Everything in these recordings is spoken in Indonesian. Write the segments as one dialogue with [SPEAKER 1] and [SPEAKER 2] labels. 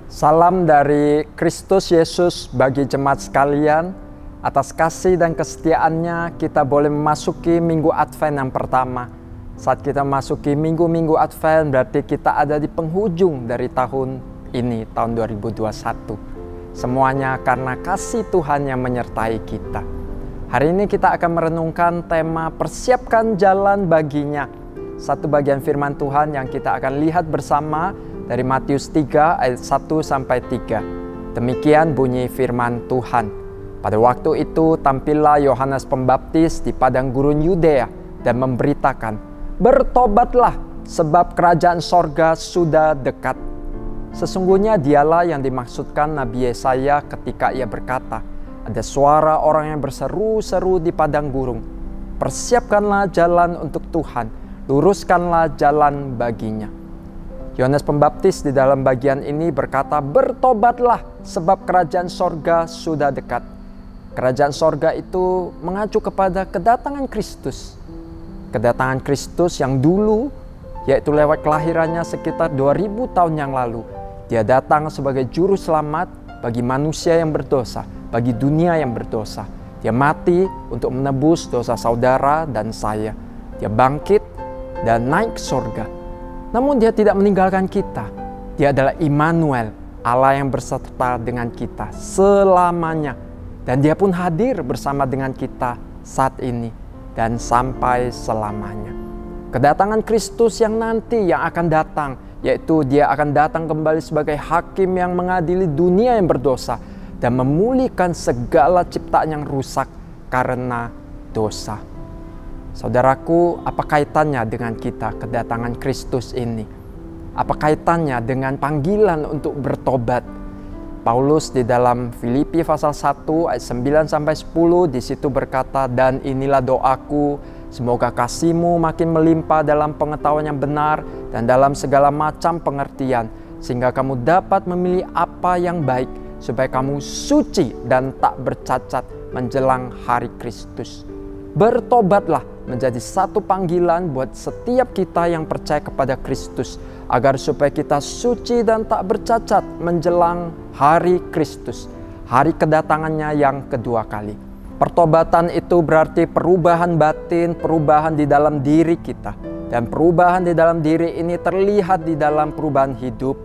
[SPEAKER 1] Salam dari Kristus Yesus bagi jemaat sekalian. Atas kasih dan kesetiaannya kita boleh memasuki minggu Advent yang pertama. Saat kita memasuki minggu-minggu Advent berarti kita ada di penghujung dari tahun ini, tahun 2021. Semuanya karena kasih Tuhan yang menyertai kita. Hari ini kita akan merenungkan tema persiapkan jalan baginya. Satu bagian firman Tuhan yang kita akan lihat bersama dari Matius 3 ayat 1-3. Demikian bunyi firman Tuhan. Pada waktu itu tampillah Yohanes Pembaptis di padang gurun Yudea dan memberitakan, "Bertobatlah, sebab kerajaan sorga sudah dekat." Sesungguhnya dialah yang dimaksudkan Nabi Yesaya ketika ia berkata, "Ada suara orang yang berseru-seru di padang gurun, persiapkanlah jalan untuk Tuhan, luruskanlah jalan baginya." Yohanes Pembaptis di dalam bagian ini berkata, "Bertobatlah, sebab kerajaan sorga sudah dekat." Kerajaan sorga itu mengacu kepada kedatangan Kristus. Kedatangan Kristus yang dulu, yaitu lewat kelahirannya sekitar 2000 tahun yang lalu. Dia datang sebagai juru selamat bagi manusia yang berdosa, bagi dunia yang berdosa. Dia mati untuk menebus dosa saudara dan saya. Dia bangkit dan naik ke sorga. Namun dia tidak meninggalkan kita. Dia adalah Immanuel, Allah yang berserta dengan kita selamanya. Dan dia pun hadir bersama dengan kita saat ini dan sampai selamanya. Kedatangan Kristus yang nanti yang akan datang, yaitu dia akan datang kembali sebagai hakim yang mengadili dunia yang berdosa dan memulihkan segala ciptaan yang rusak karena dosa. Saudaraku, apa kaitannya dengan kita kedatangan Kristus ini? Apa kaitannya dengan panggilan untuk bertobat? Paulus di dalam Filipi pasal 1 ayat 9-10 di situ berkata, "Dan inilah doaku, semoga kasihmu makin melimpah dalam pengetahuan yang benar dan dalam segala macam pengertian, sehingga kamu dapat memilih apa yang baik, supaya kamu suci dan tak bercacat menjelang hari Kristus." Bertobatlah menjadi satu panggilan buat setiap kita yang percaya kepada Kristus, agar supaya kita suci dan tak bercacat menjelang hari Kristus, hari kedatangannya yang kedua kali. Pertobatan itu berarti perubahan batin, perubahan di dalam diri kita. Dan perubahan di dalam diri ini terlihat di dalam perubahan hidup,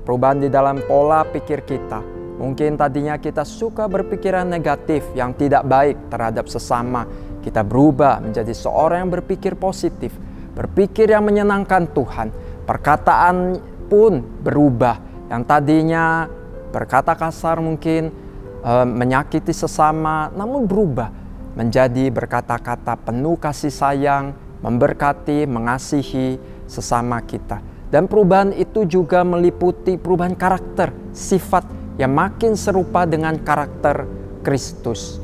[SPEAKER 1] perubahan di dalam pola pikir kita. Mungkin tadinya kita suka berpikiran negatif yang tidak baik terhadap sesama. Kita berubah menjadi seorang yang berpikir positif, berpikir yang menyenangkan Tuhan. Perkataan pun berubah. Yang tadinya berkata kasar mungkin menyakiti sesama, namun berubah menjadi berkata-kata penuh kasih sayang, memberkati, mengasihi sesama kita. Dan perubahan itu juga meliputi perubahan karakter, sifat yang makin serupa dengan karakter Kristus.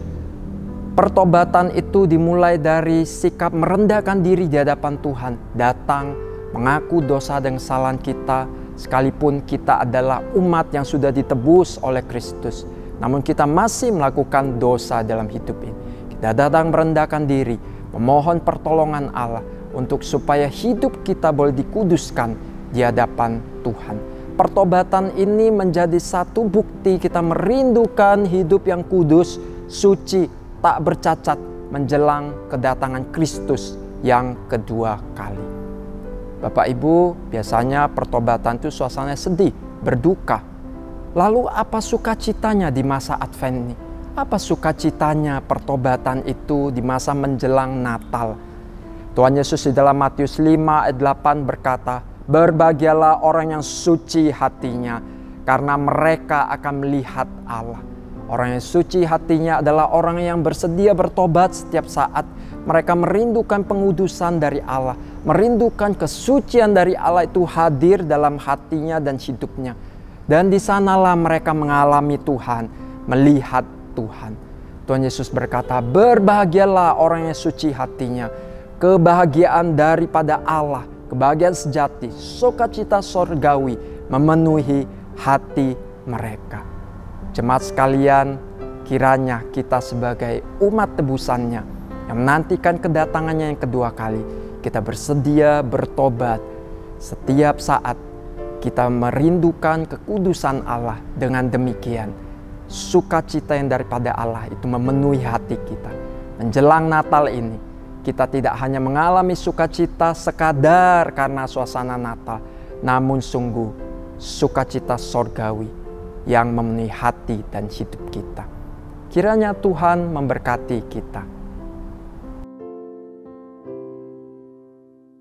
[SPEAKER 1] Pertobatan itu dimulai dari sikap merendahkan diri di hadapan Tuhan, datang mengaku dosa dan kesalahan kita, sekalipun kita adalah umat yang sudah ditebus oleh Kristus. Namun kita masih melakukan dosa dalam hidup ini. Kita datang merendahkan diri, memohon pertolongan Allah untuk supaya hidup kita boleh dikuduskan di hadapan Tuhan. Pertobatan ini menjadi satu bukti kita merindukan hidup yang kudus, suci, tak bercacat menjelang kedatangan Kristus yang kedua kali. Bapak Ibu, biasanya pertobatan itu suasananya sedih, berduka. Lalu apa sukacitanya di masa Advent ini? Apa sukacitanya pertobatan itu di masa menjelang Natal? Tuhan Yesus di dalam Matius 5 ayat 8 berkata, "Berbahagialah orang yang suci hatinya, karena mereka akan melihat Allah." Orang yang suci hatinya adalah orang yang bersedia bertobat setiap saat. Mereka merindukan pengudusan dari Allah, merindukan kesucian dari Allah itu hadir dalam hatinya dan hidupnya. Dan di sanalah mereka mengalami Tuhan, melihat Tuhan. Tuhan Yesus berkata, "Berbahagialah orang yang suci hatinya." Kebahagiaan daripada Allah, kebahagiaan sejati, sukacita sorgawi memenuhi hati mereka. Jemaat sekalian, kiranya kita sebagai umat tebusannya yang menantikan kedatangannya yang kedua kali, kita bersedia bertobat setiap saat Kita merindukan kekudusan Allah. Dengan demikian, sukacita yang daripada Allah itu memenuhi hati kita. Menjelang Natal ini, kita tidak hanya mengalami sukacita sekadar karena suasana Natal, namun sungguh sukacita sorgawi yang memenuhi hati dan hidup kita. Kiranya Tuhan memberkati kita.